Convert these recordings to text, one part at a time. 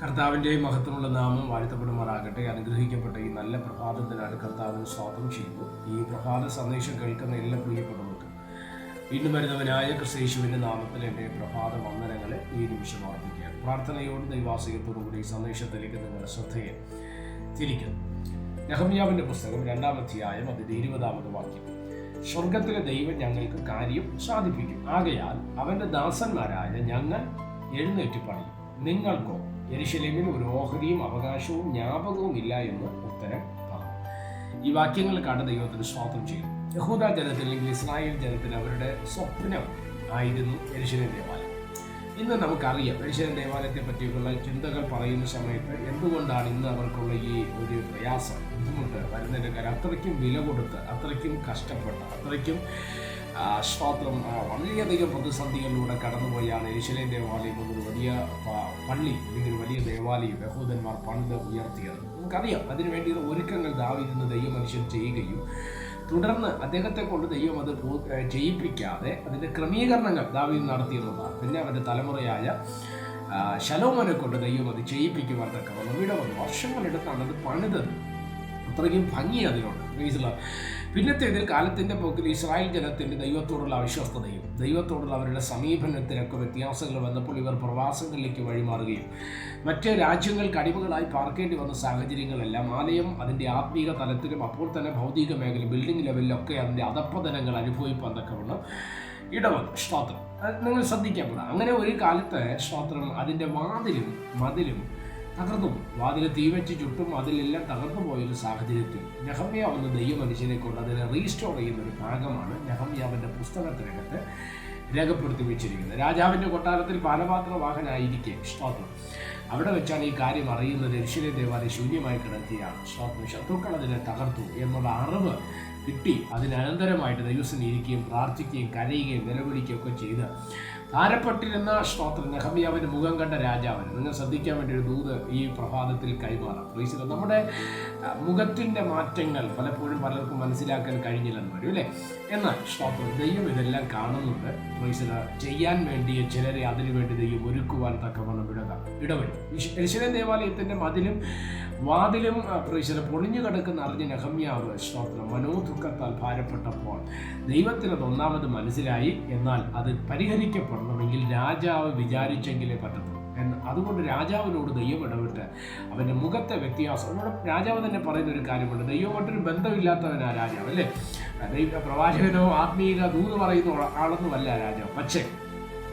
കർത്താവിൻ്റെ മഹത്വമുള്ള നാമം വാഴ്ത്തപ്പെടുമാറാകട്ടെ. അനുഗ്രഹിക്കപ്പെട്ട ഈ നല്ല പ്രഭാതത്തിനാണ് കർത്താവിന് സ്വാഗതം ചെയ്യുന്നു. ഈ പ്രഭാത സന്ദേശം കേൾക്കുന്ന എല്ലാ പ്രിയപ്പെട്ടവർക്കും വീണ്ടും വരുന്നവനായ ക്രിസ്തയേശുവിൻ്റെ നാമത്തിൽ എൻ്റെ പ്രഭാത വന്ദനങ്ങളെ ഈ നിമിഷം അർപ്പിക്കുകയാണ്. പ്രാർത്ഥനയോടും ദൈവാശ്രയത്തോടുകൂടി ഈ സന്ദേശത്തിലേക്ക് നിങ്ങളുടെ ശ്രദ്ധയെ തിരിക്കുന്നു. നെഹമ്യാവിൻ്റെ പുസ്തകം 2-ാം അധ്യായം അതിൻ്റെ 20-ാമത് വാക്യം. സ്വർഗത്തിലെ ദൈവം ഞങ്ങൾക്ക് കാര്യം സാധിപ്പിക്കും, ആകയാൽ അവൻ്റെ ദാസന്മാരായ ഞങ്ങൾ എഴുന്നേറ്റ് പണിയും. നിങ്ങൾക്കോ യെരൂശലേമിൽ ഒരു ഓഹരിയും അവകാശവും ജ്ഞാപകവും ഇല്ല എന്ന് ഉത്തരം പറഞ്ഞു. ഈ വാക്യങ്ങൾ കണ്ട ദൈവത്തിന് സ്തോത്രം ചെയ്തു. യഹൂദ ജനത്തിൽ അല്ലെങ്കിൽ ഇസ്രായേൽ ജനത്തിന് അവരുടെ സ്വപ്നം ആയിരുന്നു യെരൂശലേം ദേവാലയം. ഇന്ന് നമുക്കറിയാം യെരൂശലേം ദേവാലയത്തെ പറ്റിയുള്ള ചിന്തകൾ പറയുന്ന സമയത്ത് എന്തുകൊണ്ടാണ് ഇന്ന് അവർക്കുള്ള ഈ ഒരു പ്രയാസം, ബുദ്ധിമുട്ട് വരുന്നതിൻ്റെ കാര്യം അത്രയ്ക്കും വില കൊടുത്ത്, അത്രയ്ക്കും കഷ്ടപ്പെട്ട്, അത്രയ്ക്കും സ്തോത്രം വളരെയധികം പ്രതിസന്ധികളിലൂടെ കടന്നുപോയാണ് യെരൂശലേം ദേവാലയം എന്നൊരു വലിയ പള്ളി അല്ലെങ്കിൽ വലിയ ദേവാലയം യഹൂദന്മാർ പണ്ട് ഉയർത്തിയത്. നമുക്കറിയാം അതിനുവേണ്ടിയുള്ള ഒരുക്കങ്ങൾ ദാവീദ് ദൈവമനുഷ്യൻ ചെയ്യുകയും തുടർന്ന് അദ്ദേഹത്തെ കൊണ്ട് ദൈവം അത് ചെയ്യിപ്പിക്കാതെ അതിൻ്റെ ക്രമീകരണങ്ങൾ ദാവീദ് നടത്തിയെന്നതാണ്. പിന്നെ അവൻ്റെ തലമുറയായ ശലോമോനെ കൊണ്ട് ദൈവം അത് ചെയ്യിപ്പിക്കുവാൻ തക്കവണ്ണം ഇടവന്നു. വർഷങ്ങളെടുത്താണ് അത് പണിതത്. അത്രയ്ക്കും ഭംഗി അതിനുണ്ട്. പിന്നത്തേതിൽ കാലത്തിൻ്റെ പോക്കിൽ ഇസ്രായേൽ ജനത്തിൻ്റെ ദൈവത്തോടുള്ള അവിശ്വസ്തതയും ദൈവത്തോടുള്ള അവരുടെ സമീപനത്തിനൊക്കെ വ്യത്യാസങ്ങൾ വന്നപ്പോൾ ഇവർ പ്രവാസങ്ങളിലേക്ക് വഴിമാറുകയും മറ്റ് രാജ്യങ്ങൾക്ക് അടിമകളായി പാർക്കേണ്ടി വന്ന സാഹചര്യങ്ങളെല്ലാം ആലയം അതിൻ്റെ ആത്മീക തലത്തിലും അപ്പോൾ തന്നെ ഭൗതിക മേഖല ബിൽഡിംഗ് ലെവലിലൊക്കെ അതിൻ്റെ അധപ്പതനങ്ങൾ അനുഭവിപ്പാൻ തക്കവണ്ണം ഇടവന്നു. സ്തോത്രം നിങ്ങൾ ശ്രദ്ധിക്കാൻ പോകാം. അങ്ങനെ ഒരു കാലത്ത് സ്തോത്രം അതിൻ്റെ മതിലും തകർന്നു പോയി. വാതിൽ തീവച്ച് ചുട്ടും അതിലെല്ലാം തകർന്നു പോയൊരു സാഹചര്യത്തിൽ നെഹമ്യാവ് എന്ന ദൈവമനുഷ്യനെ കൊണ്ട് അതിനെ റീസ്റ്റോർ ചെയ്യുന്ന ഒരു ഭാഗമാണ് നെഹമ്യാവിൻ്റെ പുസ്തകത്തിനകത്ത് രേഖപ്പെടുത്തി വെച്ചിരിക്കുന്നത്. രാജാവിൻ്റെ കൊട്ടാരത്തിൽ പാനപാത്രവാഹനായിരിക്കെ സ്തോത്രം അവിടെ വെച്ചാണ് ഈ കാര്യം അറിയുന്നത്. യെരൂശലേം ദേവാലയം ശൂന്യമായി കിടക്കുകയാണ്. സ്തോത്രം ശത്രുക്കൾ അതിനെ തകർത്തു എന്നുള്ള അറിവ് കിട്ടി. അതിനനന്തരമായിട്ട് ദൈവസ്ഥനെ ഇരിക്കുകയും പ്രാർത്ഥിക്കുകയും കരയുകയും നിലവിളിക്കുകയും ഒക്കെ ചെയ്ത് ഭാരപ്പെട്ടിരുന്ന സ്തോത്രം നെഹമ്യാവിൻ്റെ മുഖം കണ്ട രാജാവിന് നിങ്ങൾ ശ്രദ്ധിക്കാൻ വേണ്ടി ഒരു ദൂത് ഈ പ്രഭാതത്തിൽ കൈമാറാം. പ്ലീസ്, നമ്മുടെ മുഖത്തിൻ്റെ മാറ്റങ്ങൾ പലപ്പോഴും പലർക്കും മനസ്സിലാക്കാൻ കഴിഞ്ഞില്ലെന്ന് വരും അല്ലേ. എന്നാൽ സ്തോത്രം ദൈവം ഇതെല്ലാം കാണുന്നുണ്ട്. പ്ലീസ്, ചെയ്യാൻ വേണ്ടി ചിലരെ അതിനുവേണ്ടി ദൈവം ഒരുക്കുവാൻ തക്കവണ്ണം ഇടവരും. യെരൂശലേം ദേവാലയത്തിൻ്റെ വാതിലും പ്ലീസ് പൊളിഞ്ഞു കിടക്കുന്ന അറിഞ്ഞ നെഹമ്യാവ് സ്തോത്രം മനോദുഃഖത്താൽ ഭാരപ്പെട്ടപ്പോൾ ദൈവത്തിനത് ഒന്നാമത് മനസ്സിലായി. എന്നാൽ അത് പരിഹരിക്കപ്പെടണമെങ്കിൽ രാജാവ് വിചാരിച്ചെങ്കിലേ പറ്റത്തുള്ളൂ. അതുകൊണ്ട് രാജാവിനോട് ദൈവം ഇടപെട്ട് അവൻ്റെ മുഖത്തെ വ്യത്യാസം എന്നോട് രാജാവ് തന്നെ പറയുന്ന ഒരു കാര്യമുണ്ട്. ദൈവമായിട്ടൊരു ബന്ധമില്ലാത്തവനാ രാജാവ് അല്ലേ. പ്രവാചകനോ ആത്മീയ ദൂത് പറയുന്ന ആളൊന്നുമല്ല രാജാവ്. പക്ഷേ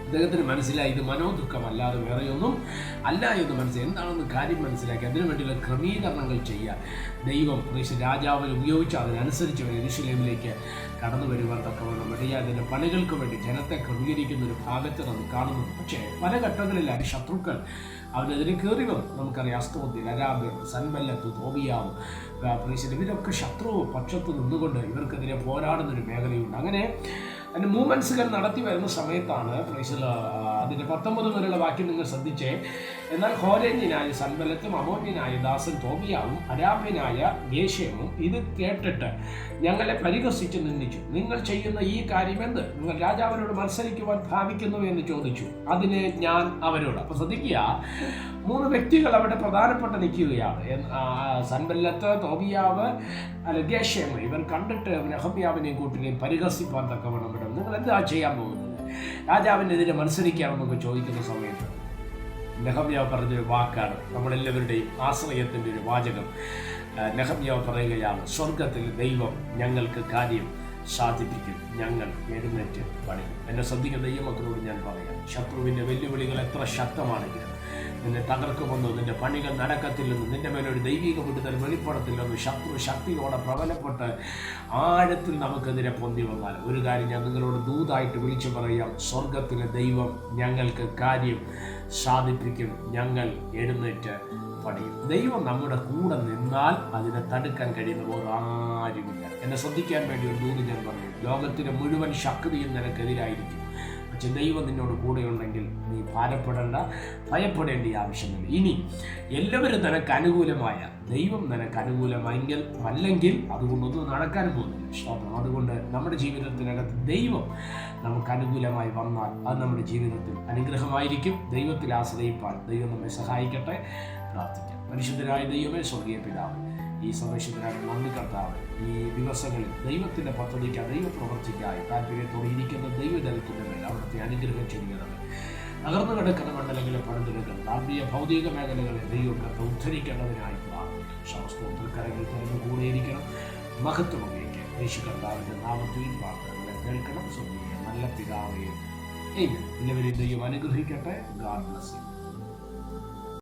അദ്ദേഹത്തിന് മനസ്സിലായി ഇത് മനോദുഃഖമല്ലാതെ വേറെയൊന്നും അല്ല എന്ന് മനസ്സിലായി. എന്താണെന്ന് കാര്യം മനസ്സിലാക്കി അതിനു വേണ്ടിയുള്ള ക്രമീകരണങ്ങൾ ചെയ്യാൻ ദൈവം രാജാവിനെ ഉപയോഗിച്ച് അതിനനുസരിച്ച് യെരൂശലേമിലേക്ക് കടന്നു വരുവാൻ തക്കവണ്ണം അതിൻ്റെ പണികൾക്ക് വേണ്ടി ജനത്തെ ക്രമീകരിക്കുന്ന ഒരു ഭാഗത്ത് നമുക്ക് കാണുന്നുണ്ട്. പക്ഷേ പല ഘട്ടങ്ങളിലായി ശത്രുക്കൾ അവനെതിരെ കയറി വന്നു. നമുക്കറിയാം അസ്തോദ്യൻ, അരാബ്യർ, സൻബല്ലത്ത്, തോബിയാവ്, ഇവരൊക്കെ ശത്രു പക്ഷത്ത് നിന്നുകൊണ്ട് ഇവർക്കെതിരെ പോരാടുന്നൊരു മേഖലയുണ്ട്. അങ്ങനെ അതിൻ്റെ മൂവ്മെൻറ്റ്സുകൾ നടത്തി വരുന്ന സമയത്താണ് അതിൻ്റെ 19 വരെയുള്ള വാക്യം നിങ്ങൾ ശ്രദ്ധിച്ചേ. എന്നാൽ ഹോരന്യനായ സൻബല്ലത്തും അമോന്യനായ ദാസൻ തോബിയാവും അരാബ്യനായ ഗേശേമും ഇത് കേട്ടിട്ട് ഞങ്ങളെ പരിഹസിച്ച് നിന്ദിച്ചു. നിങ്ങൾ ചെയ്യുന്ന ഈ കാര്യം എന്ത്? നിങ്ങൾ രാജാവിനോട് മത്സരിക്കുവാൻ ഭാവിക്കുന്നു എന്ന് ചോദിച്ചു. അതിന് ഞാൻ അവരോട്, അപ്പോൾ ശ്രദ്ധിക്കുക, 3 വ്യക്തികൾ അവിടെ പ്രധാനപ്പെട്ട നിൽക്കുകയാണ്. സൻബല്ലത്ത്, തോബിയാവ്, ഗേശേം. ഇവർ കണ്ടിട്ട് നെഹമ്യാവിനെയും കൂട്ടിനെയും പരിഹസിപ്പാൻ തക്കവണ്ണം വിടും. നിങ്ങൾ എന്താ ചെയ്യാൻ പോകുന്നത്? രാജാവിനെതിരെ മത്സരിക്കാമെന്നൊക്കെ ചോദിക്കുന്ന സമയത്ത് നെഹമ്യാവ് പറഞ്ഞൊരു വാക്കാണ് നമ്മളെല്ലാവരുടെയും ആശ്രയത്തിൻ്റെ ഒരു വാചകം. നെഹമ്യാവ് പറയുകയാണ്, സ്വർഗത്തിൽ ദൈവം ഞങ്ങൾക്ക് കാര്യം സാധിപ്പിക്കും, ഞങ്ങൾ എഴുന്നേറ്റ് പണിയും. എന്നെ ശ്രദ്ധിക്കുന്ന ദൈവമക്കളോട് ഞാൻ പറയാം, ശത്രുവിൻ്റെ വെല്ലുവിളികൾ എത്ര ശക്തമാണെങ്കിലും നിന്നെ തകർക്കുമെന്നോ നിന്റെ പണികൾ നടക്കത്തില്ലെന്ന് നിന്റെ മേലൊരു ദൈവിക വിടുതൽ വെളിപ്പെടത്തില്ലെന്ന് ശത്രു ശക്തിയോടെ പ്രബലപ്പെട്ട് ആഴത്തിൽ നമുക്കെതിരെ പൊന്തി വന്നാൽ ഒരു കാര്യം ഞാൻ നിങ്ങളോട് ദൂതായിട്ട് വിളിച്ചു പറയാം, സ്വർഗത്തിലെ ദൈവം ഞങ്ങൾക്ക് കാര്യം സാധിപ്പിക്കും, ഞങ്ങൾ എഴുന്നേറ്റ് പണിയും. ദൈവം നമ്മുടെ കൂടെ നിന്നാൽ അതിനെ തടുക്കാൻ കഴിയുന്നവർ ആരുമില്ല. എന്നെ ശ്രദ്ധിക്കാൻ വേണ്ടി ഒരു ദൂത് ഞാൻ പറയും, ലോകത്തിൻ്റെ മുഴുവൻ ശക്തിയും നിനക്കെതിരായിരിക്കും. പക്ഷെ ദൈവം നിന്നോട് കൂടെയുണ്ടെങ്കിൽ നീ ഭാരപ്പെടേണ്ട, ഭയപ്പെടേണ്ട ആവശ്യമില്ല. ഇനി എല്ലാവരും നിനക്ക് അനുകൂലമായ, ദൈവം നിനക്ക് അനുകൂലമെങ്കിൽ അല്ലെങ്കിൽ അതുകൊണ്ടൊന്നും നടക്കാൻ പോകുന്നില്ല. സ്തോത്രം. അതുകൊണ്ട് നമ്മുടെ ജീവിതത്തിനകത്ത് ദൈവം നമുക്ക് അനുകൂലമായി വന്നാൽ അത് നമ്മുടെ ജീവിതത്തിൽ അനുഗ്രഹമായിരിക്കും. ദൈവത്തിൽ ആശ്രയിപ്പാൻ ദൈവം നമ്മെ സഹായിക്കട്ടെ. പ്രാർത്ഥിക്കാം. പരിശുദ്ധരായ ദൈവമേ, സ്വർഗീയ പിതാവ്, ഈ സന്ദേശത്തിനായി നന്ദി കർത്താവ്. ഈ ദിവസങ്ങളിൽ ദൈവത്തിൻ്റെ പദ്ധതിക്ക്, ദൈവപ്രവർത്തിക്കായി താല്പര്യത്തോടെ ഇരിക്കുന്ന ദൈവജനത്തിൻ്റെ മേൽ അവിടുത്തെ അനുഗ്രഹം ചെയ്യുന്നത്, തകർന്നു കിടക്കുന്ന മണ്ഡലങ്ങളെ പണിതെടുക്കുന്ന ആത്മീയ ഭൗതിക മേഖലകളെ ദൈവത്തെ ഉദ്ധരിക്കേണ്ടതിനായി പ്രാർത്ഥിക്കും. ശാസ്ത്രോത്തിൽ കരങ്ങൾ തുറന്നു കൂടെയിരിക്കണം. മഹത്വം ഉപയോഗിക്കുക. യേശു കർത്താവിൻ്റെ നാമത്തിൽ പ്രാർത്ഥനകളെ കേൾക്കണം. സ്വർഗീയ നല്ല പിതാവേ, എല്ലാവരെയും ദൈവം അനുഗ്രഹിക്കട്ടെ. God bless you.